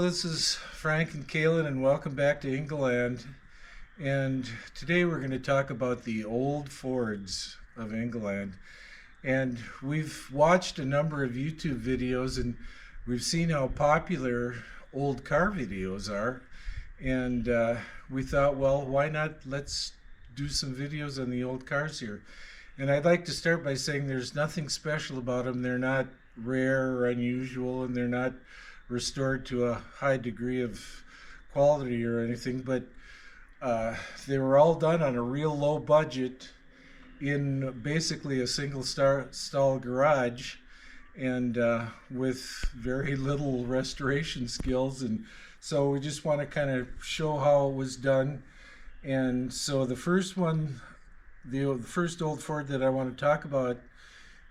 this is Frank and Kaylin, and welcome back to Ingaland. And today we're going to talk about the Old Fords of Ingaland. And we've watched a number of YouTube videos, and we've seen how popular old car videos are. And we thought, well, why not let's do some videos on the old cars here. And I'd like to start by saying there's nothing special about them. They're not rare or unusual, and they're not restored to a high degree of quality or anything, but they were all done on a real low budget in basically a single stall garage, and with very little restoration skills. And so we just want to kind of show how it was done. And so the first one, the first old Ford that I want to talk about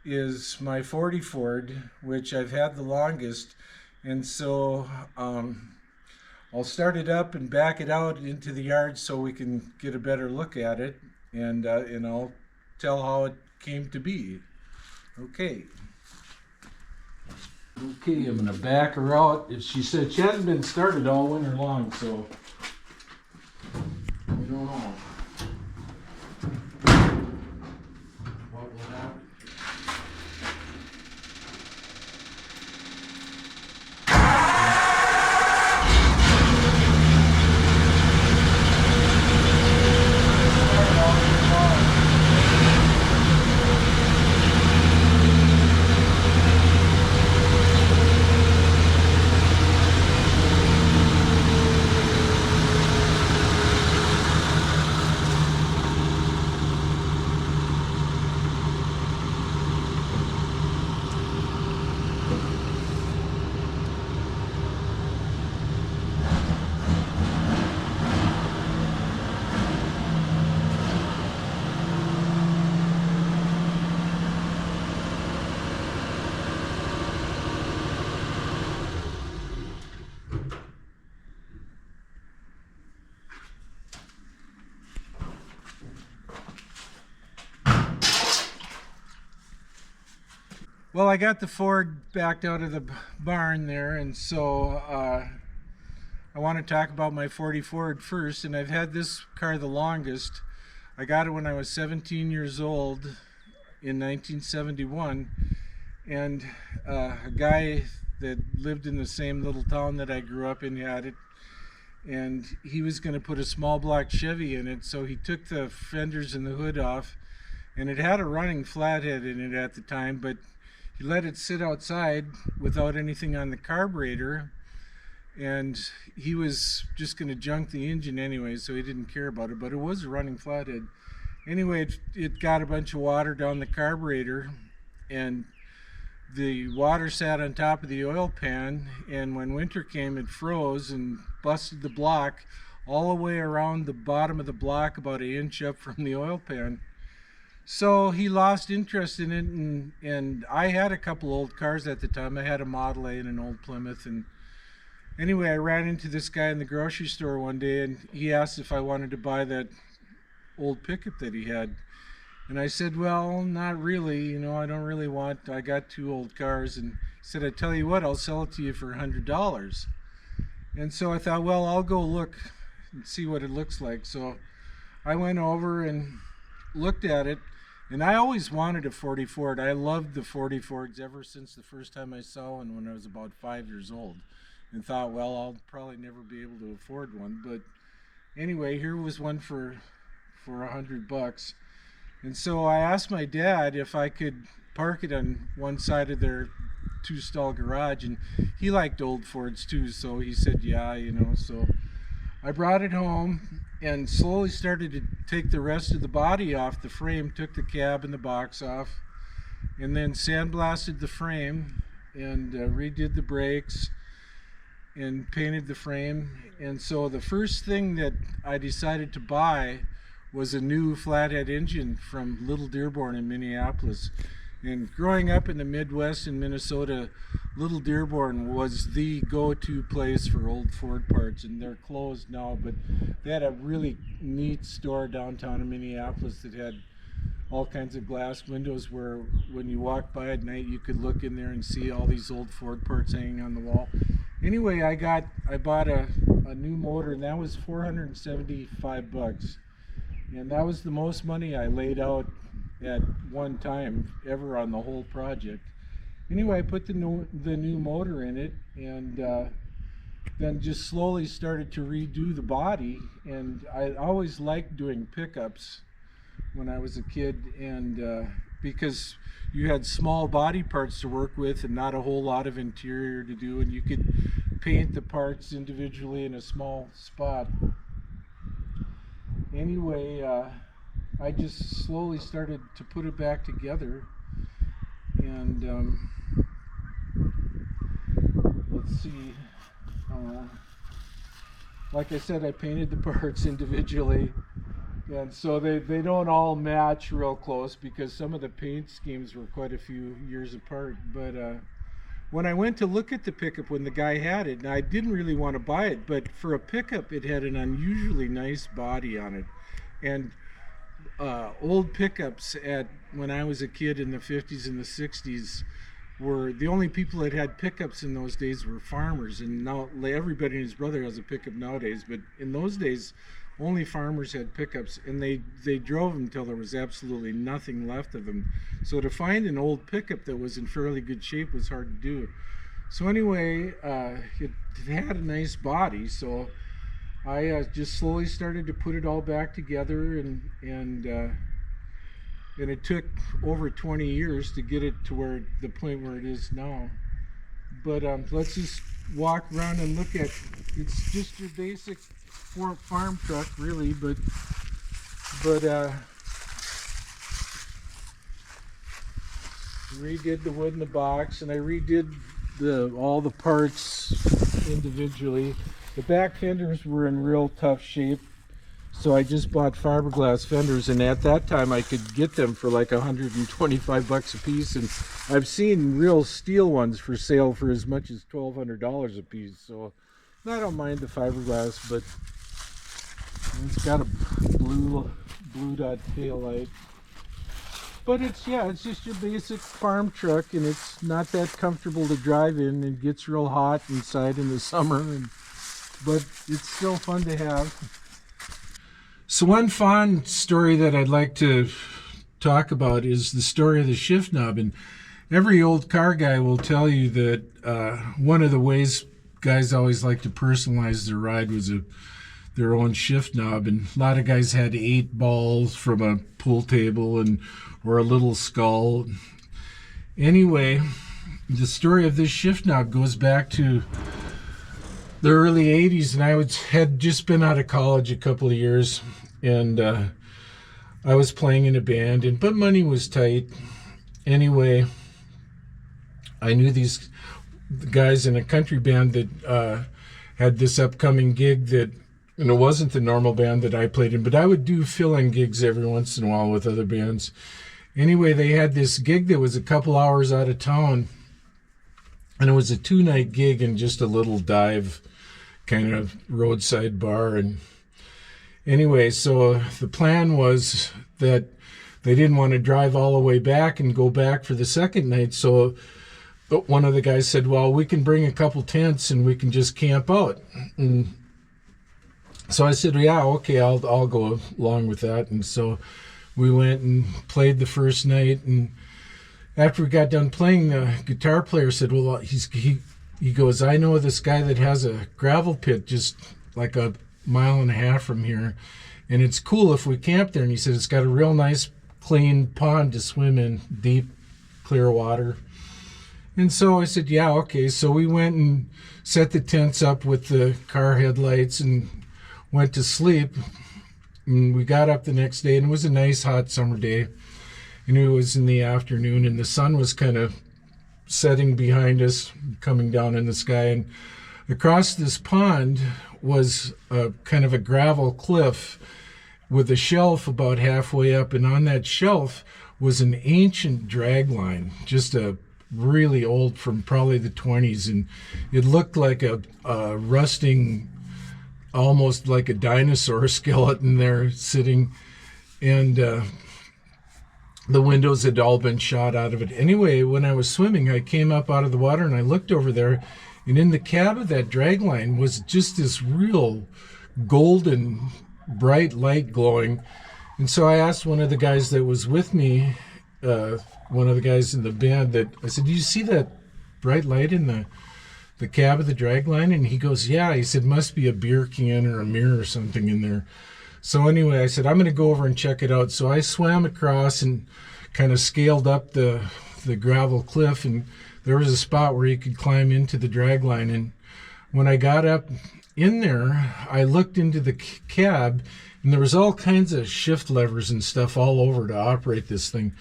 is my 40 Ford, which I've had the longest. And so I'll start it up and back it out into the yard so we can get a better look at it, and I'll tell how it came to be. Okay, I'm gonna back her out. She said she hasn't been started all winter long, so we don't know what will happen. Well, I got the Ford backed out of the barn there, and so I want to talk about my 40 Ford first. And I've had this car the longest. I got it when I was 17 years old in 1971, and a guy that lived in the same little town that I grew up in had it, and he was going to put a small block Chevy in it, so he took the fenders and the hood off, and it had a running flathead in it at the time, but he let it sit outside without anything on the carburetor, and he was just going to junk the engine anyway, so he didn't care about it, but it was a running flathead. Anyway, it got a bunch of water down the carburetor, and the water sat on top of the oil pan, and when winter came, it froze and busted the block all the way around the bottom of the block, about an inch up from the oil pan. So he lost interest in it, and I had a couple old cars at the time. I had a Model A and an old Plymouth, and anyway, I ran into this guy in the grocery store one day, and he asked if I wanted to buy that old pickup that he had. And I said, well, not really, I don't really want, I got two old cars. And he said, I tell you what, I'll sell it to you for $100. And so I thought, well, I'll go look and see what it looks like. So I went over and looked at it. And I always wanted a 40 Ford. I loved the 40 Fords ever since the first time I saw one when I was about 5 years old, and thought, well, I'll probably never be able to afford one. But anyway, here was one for $100. And so I asked my dad if I could park it on one side of their two-stall garage, and he liked old Fords too, so he said yeah, so I brought it home and slowly started to take the rest of the body off the frame, took the cab and the box off, and then sandblasted the frame and redid the brakes and painted the frame. And so the first thing that I decided to buy was a new flathead engine from Little Dearborn in Minneapolis. And growing up in the Midwest in Minnesota, Little Dearborn was the go-to place for old Ford parts, and they're closed now, but they had a really neat store downtown in Minneapolis that had all kinds of glass windows where when you walked by at night you could look in there and see all these old Ford parts hanging on the wall. Anyway, I bought a new motor, and that was $475, and that was the most money I laid out at one time ever on the whole project. Anyway, I put the new motor in it, and then just slowly started to redo the body. And I always liked doing pickups when I was a kid, and because you had small body parts to work with and not a whole lot of interior to do, and you could paint the parts individually in a small spot. Anyway, I just slowly started to put it back together, and let's see, like I said, I painted the parts individually, and so they don't all match real close because some of the paint schemes were quite a few years apart. But when I went to look at the pickup when the guy had it, and I didn't really want to buy it, but for a pickup it had an unusually nice body on it. And old pickups when I was a kid in the 50s and the 60s were the only people that had pickups in those days were farmers, and now everybody and his brother has a pickup nowadays, but in those days only farmers had pickups, and they drove them until there was absolutely nothing left of them. So to find an old pickup that was in fairly good shape was hard to do. So anyway, it had a nice body, so I just slowly started to put it all back together, and it took over 20 years to get it to the point where it is now. But let's just walk around and look at. It's just your basic farm truck, really, but redid the wood in the box, and I redid all the parts individually. The back fenders were in real tough shape, so I just bought fiberglass fenders, and at that time I could get them for like $125 a piece, and I've seen real steel ones for sale for as much as $1,200 a piece. So I don't mind the fiberglass, but it's got a blue dot tail light. But it's just your basic farm truck, and it's not that comfortable to drive in. It gets real hot inside in the summer, but it's still fun to have. So one fond story that I'd like to talk about is the story of the shift knob. And every old car guy will tell you that one of the ways guys always like to personalize their ride was their own shift knob. And a lot of guys had 8 balls from a pool table or a little skull. Anyway, the story of this shift knob goes back to the early 80s, and I had just been out of college a couple of years, and I was playing in a band, but money was tight. Anyway, I knew these guys in a country band that had this upcoming gig and it wasn't the normal band that I played in, but I would do fill-in gigs every once in a while with other bands. Anyway, they had this gig that was a couple hours out of town, and it was a 2-night gig in just a little dive kind of roadside bar. And anyway, so the plan was that they didn't want to drive all the way back and go back for the second night. So one of the guys said, well, we can bring a couple tents and we can just camp out. And so I said, yeah, okay, I'll go along with that. And so we went and played the first night, and after we got done playing, the guitar player said, well, he goes, I know this guy that has a gravel pit just like a mile and a half from here, and it's cool if we camp there. And he said, it's got a real nice clean pond to swim in, deep, clear water. And so I said, yeah, okay. So we went and set the tents up with the car headlights and went to sleep. And we got up the next day, and it was a nice hot summer day. And it was in the afternoon, and the sun was kind of setting behind us, coming down in the sky. And across this pond was a kind of a gravel cliff with a shelf about halfway up. And on that shelf was an ancient drag line, just a really old, from probably the 20s. And it looked like a rusting, almost like a dinosaur skeleton there sitting. And the windows had all been shot out of it. Anyway, when I was swimming, I came up out of the water and I looked over there, And in the cab of that dragline was just this real golden, bright light glowing. And so I asked one of the guys that was with me, one of the guys in the band, that I said, "Do you see that bright light in the cab of the dragline?" And he goes, "Yeah." He said, "Must be a beer can or a mirror or something in there." So anyway, I said, "I'm going to go over and check it out." So I swam across and kind of scaled up the gravel cliff, and there was a spot where you could climb into the dragline. And when I got up in there, I looked into the cab, and there was all kinds of shift levers and stuff all over to operate this thing.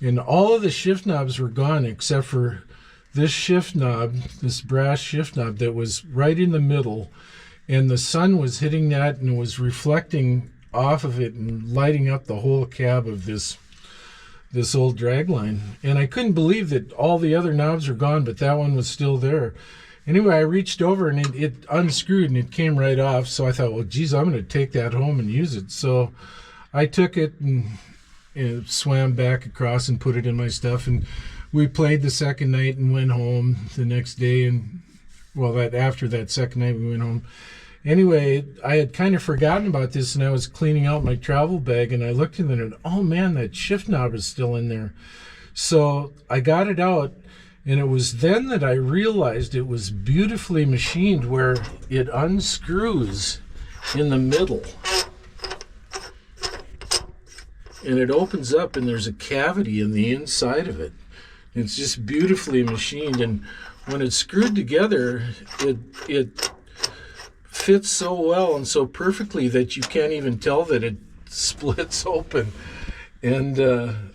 And all of the shift knobs were gone except for this shift knob, this brass shift knob that was right in the middle. And the sun was hitting that and it was reflecting off of it and lighting up the whole cab of this old dragline. And I couldn't believe that all the other knobs were gone, but that one was still there. Anyway, I reached over and it unscrewed and it came right off. So I thought, well, geez, I'm going to take that home and use it. So I took it and swam back across and put it in my stuff. And we played the second night and went home the next day. And well, after that second night, we went home. Anyway, I had kind of forgotten about this, and I was cleaning out my travel bag, and I looked in there, and oh man, that shift knob is still in there. So I got it out, and it was then that I realized it was beautifully machined, where it unscrews in the middle, and it opens up, and there's a cavity in the inside of it. It's just beautifully machined, and when it's screwed together, it fits so well and so perfectly that you can't even tell that it splits open. And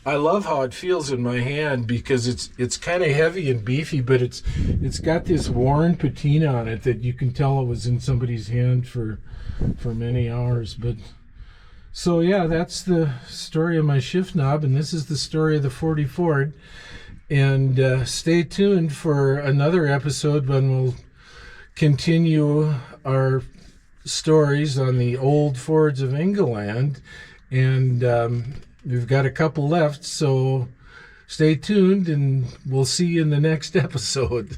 I love how it feels in my hand, because it's kind of heavy and beefy, but it's got this worn patina on it that you can tell it was in somebody's hand for many hours. But so yeah, that's the story of my shift knob, and this is the story of the 40 Ford. And stay tuned for another episode when we'll continue our stories on the Old Fords of Ingaland. And we've got a couple left, so stay tuned, and we'll see you in the next episode.